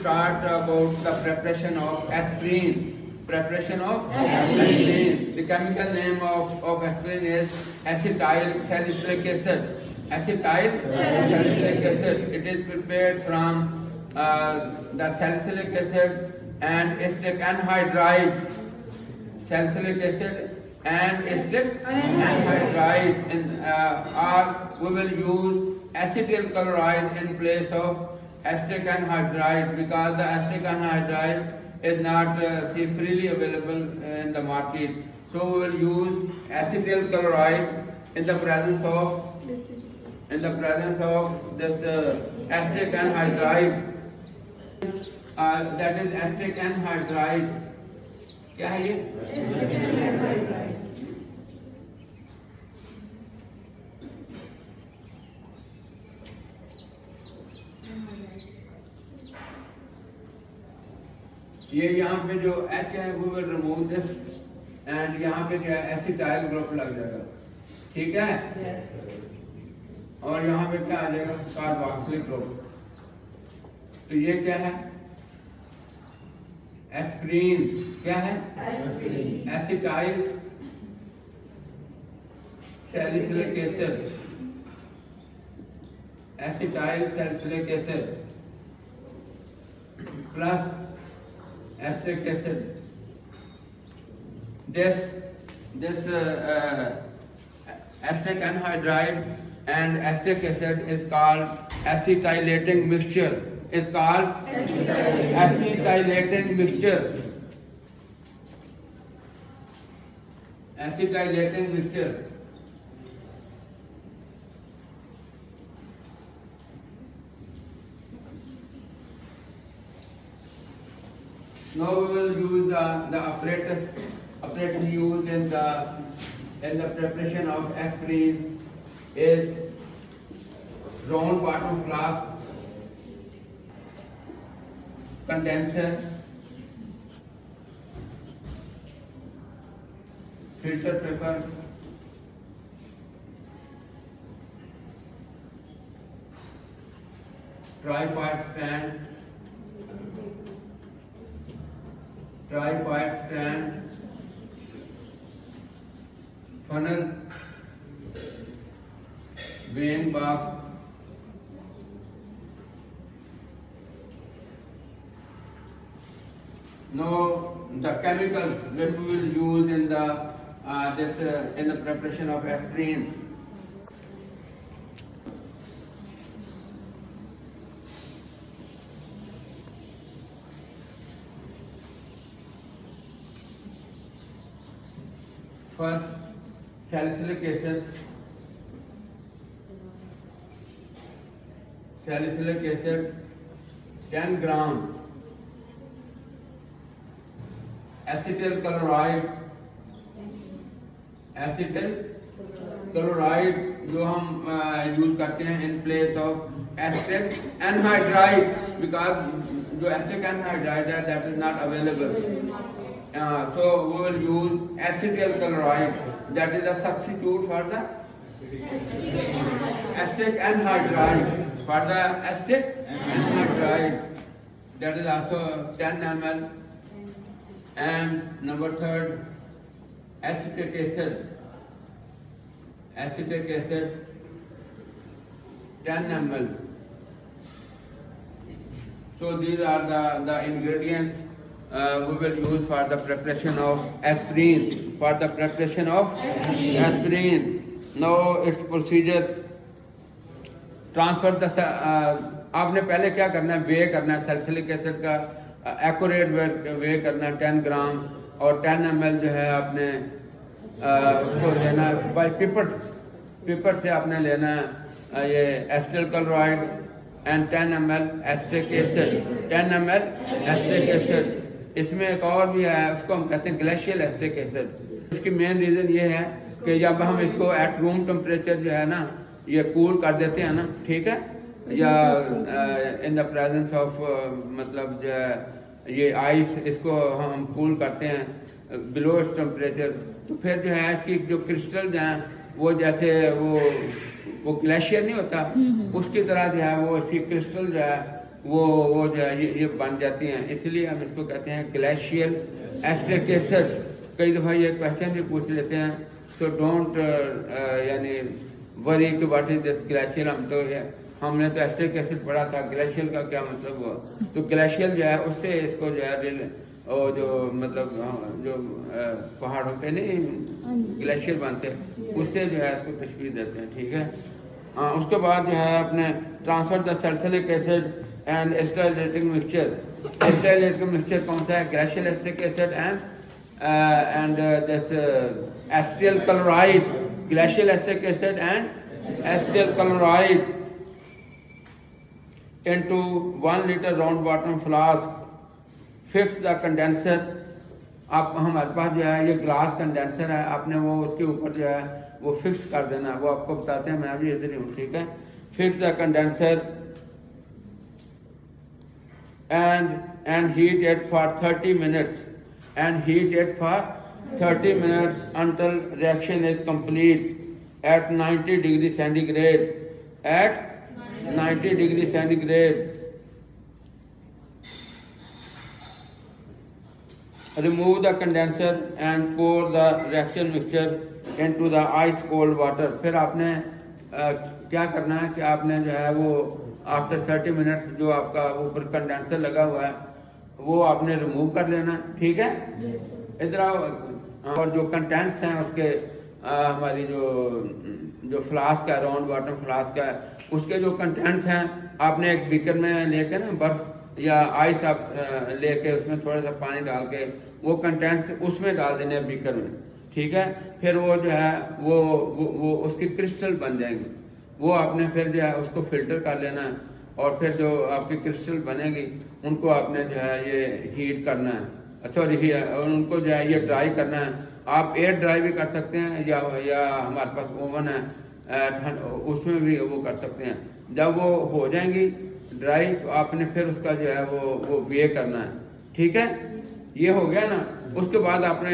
Start about the preparation of aspirin. Preparation of aspirin. The chemical name of aspirin is acetyl salicylic acid. Acetyl salicylic acid. It is prepared from the salicylic acid and acetic anhydride. Salicylic acid and acetic anhydride, or we will use acetyl chloride in place of acetic anhydride, because the acetic anhydride is not freely available in the market. So we will use acetyl chloride in the presence of this acetic anhydride. That is acetic anhydride. क्या है ये? ये यहाँ पे जो H है वो will remove this and यहाँ पे जो है एसिटाइल ग्रुप लग जाएगा, ठीक है? yes. और यहाँ पे क्या आ जाएगा? Carboxylic group. तो ये क्या है? एस्पिरिन. क्या है? Acetyl salicylic acid. Acetyl salicylic acid plus acetic acid. This acetic anhydride and acetic acid is called acetylating mixture. Is called acetylating mixture. Acetylating mixture. Now we will use the apparatus used in the preparation of aspirin is round bottom flask, condenser, filter paper, tripod stand, funnel, weighing box, now the chemicals that we will use in the preparation of aspirin. First, salicylic acid. Salicylic acid 10 gram. Acetyl chloride. Acetyl chloride जो हम use करते हैं in place of acetic anhydride, because जो acetic anhydride है that is not available. So we will use acetyl chloride, that is a substitute for the acetic anhydride. For the acetic anhydride, that is also 10 ml. And number third, acetic acid. Acetic acid 10 ml. So these are the ingredients we will use for the preparation of aspirin. For the preparation of aspirin. Now its procedure. Transfer the आपने पहले क्या करना है? वे करना है salicylic acid का accurate वे करना है 10 ग्राम, और 10 ml जो है आपने उसको लेना है बाय पिपर से आपने लेना है ये acetyl chloride and 10 ml acetic acid. 10 ml acetic acid. इसमें एक और भी है, उसको हम कहते हैं ग्लेशियल एसिटिक एसिड. इसकी मेन रीज़न ये है कि जब हम इसको एट रूम टेम्परेचर जो है ना ये कूल कर देते हैं ना, ठीक है, या इन द प्रेजेंस ऑफ मतलब ये आइस, इसको हम कूल करते हैं बिलो इस टेम्परेचर, तो फिर जो है इसकी जो क्रिस्टल जो हैं वो जैसे वो ग्लेशियर नहीं होता उसकी तरह जो है वो इसकी क्रिस्टल जो है वो जो है ये बन जाती हैं, इसलिए हम इसको कहते हैं ग्लेशियल एसिटिक एसिड। कई दफ़ा ये क्वेश्चन भी पूछ लेते हैं, सो डोंट यानी वरी कि व्हाट इज दिस ग्लेशियल। हमने तो एसिटिक एसिड पढ़ा था, ग्लेशियल का क्या मतलब हुआ। तो ग्लेशियल जो है उससे इसको जो है और जो मतलब जो पहाड़ों पे नहीं ग्लेशियर बनते हैं उससे जो है इसको तशबीह देते हैं, ठीक है। उसके बाद जो है अपने transfer the sulphuric acid and esteratic mixture. Esteratic mixture कौन सा है? Glacial acetic acid and this acetyl chloride. Glacial acetic acid and acetyl chloride into 1 liter round bottom flask. Fix the condenser। आप हमारे पास जो है ये ग्लास कंडेंसर है, आपने वो उसके ऊपर जो है वो फिक्स कर देना, वो आपको बताते हैं, मैं अभी इधर ही हूँ, ठीक है। Fix the condenser and heat it for 30 minutes and heat it for 30 minutes until reaction is complete at 90 degree centigrade at 90 degree centigrade. Remove the condenser and pour the reaction mixture into the ice cold water। फिर आपने क्या करना है कि आपने जो है वो आफ्टर 30 मिनट्स जो आपका ऊपर कंडेंसर लगा हुआ है वो आपने रिमूव कर लेना, ठीक है। इधर और जो कंटेंट्स हैं उसके हमारी जो फ्लास्क है, राउंड बॉटम फ्लास्क है, उसके जो कंटेंट्स हैं आपने एक बीकर में लेके ना बर्फ या आइस आप लेके उसमें थोड़ा सा पानी डाल के वो कंटेंट्स उसमें डाल देने हैं बीकर में, ठीक है। फिर वो जो है वो उसकी क्रिस्टल बन जाएंगी, वो आपने फिर जो है उसको फिल्टर कर लेना है और फिर जो आपकी क्रिस्टल बनेगी उनको आपने जो है ये हीट करना है, सॉरी उनको जो है ये ड्राई करना है। आप एयर ड्राई भी कर सकते हैं या हमारे पास ओवन है उसमें भी वो कर सकते हैं। जब वो हो जाएंगी ड्राई तो आपने फिर उसका जो है वो वे करना है, ठीक है। ये हो गया ना। उसके बाद आपने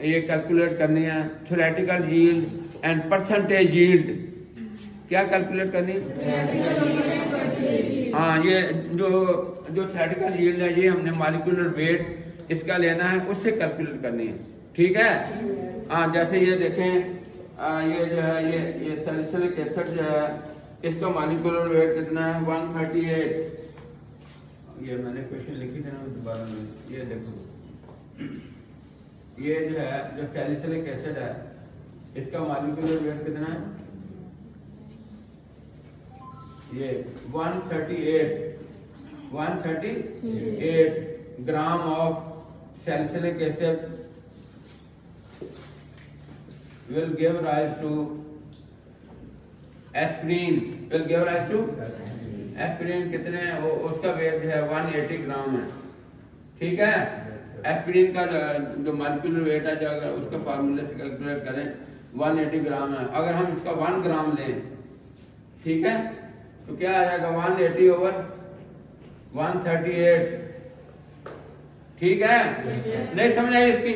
ये कैलकुलेट करनी है theoretical yield and percentage yield. क्या कैलकुलेट करनी है? हाँ, ये जो थ्योरेटिकल यील्ड है ये हमने मॉलिक्यूलर वेट इसका लेना है, उससे कैलकुलेट करनी है, ठीक है। हाँ, जैसे ये देखें ये जो है ये सैलिसिलिक एसिड जो है इसका मॉलिक्यूलर वेट कितना है? 138। ये मैंने क्वेश्चन लिखी थी ना दोबारा में, ये देखो ये जो है जो सैलिसिलिक एसिड है इसका मॉलिक्यूलर वेट कितना है? ये 138 gram of salicylic acid will give rise to aspirin। will give rise to aspirin कितने उसका वेट जो है 180 ग्राम है, ठीक है। एस्पिरिन का जो मॉलिक्यूलर वेट है जो अगर उसका फार्मूले से कैलकुलेट करें 180 ग्राम है। अगर हम इसका 1 ग्राम लें, ठीक है, तो क्या आ जाएगा? 180 ओवर 138, ठीक है। नहीं समझ आई इसकी?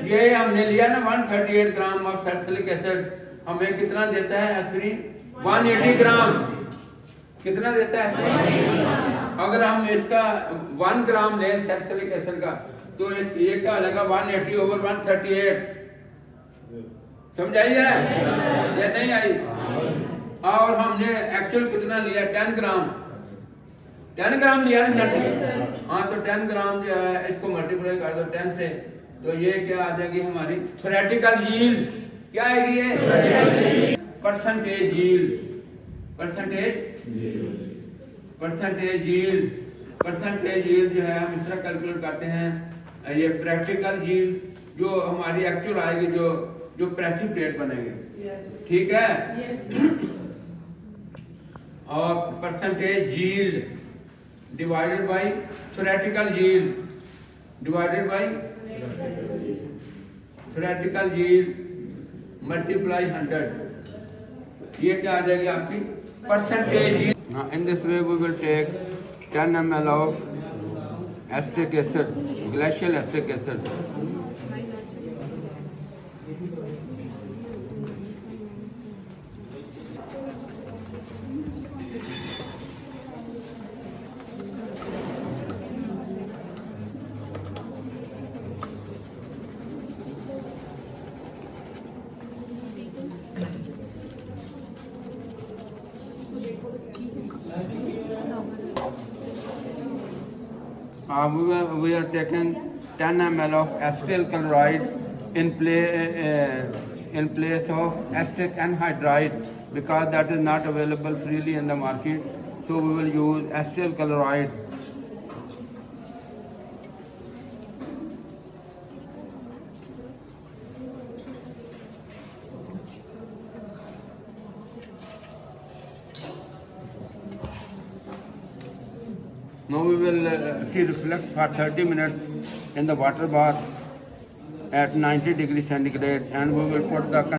ये हमने लिया ना 138 ग्राम ऑफ सैलिसिलिक एसिड, हमें कितना देता है एस्पिरिन? 180 ग्राम। कितना देता है? अगर हम इसका 1 ग्राम लें सैलिसिलिक एसिड का तो ये क्या हो जाएगा? 180 ओवर 138। समझ आई है या नहीं आई? और हमने एक्चुअल कितना लिया? 10 ग्राम। 10 ग्राम लिया ना सैलिसिलिक। हाँ, तो 10 ग्राम जो है इसको मल्टीप्लाई कर दो 10 से, तो ये क्या आ जाएगी हमारी थ्योरेटिकल यील्ड। क्या आएगी ये? Percentage yield. परसेंटेज यील्ड जो है हम इस तरह कैलकुलेट करते हैं। ये प्रैक्टिकल यील्ड जो हमारी एक्चुअल आएगी जो प्रेसिपिटेट बनेंगे, ठीक है। और percentage yield divided by theoretical yield divided by theoretical yield multiply 100। ये क्या आ जाएगी आपकी percentage yield. In this way we will take 10 ml of acetic acid, glacial acetic acid। We are taking 10 ml of acetyl chloride in place of acetic anhydride, because that is not available freely in the market. So we will use acetyl chloride. Now we will see reflex for 30 minutes in the water bath at 90 degrees centigrade, and we will put the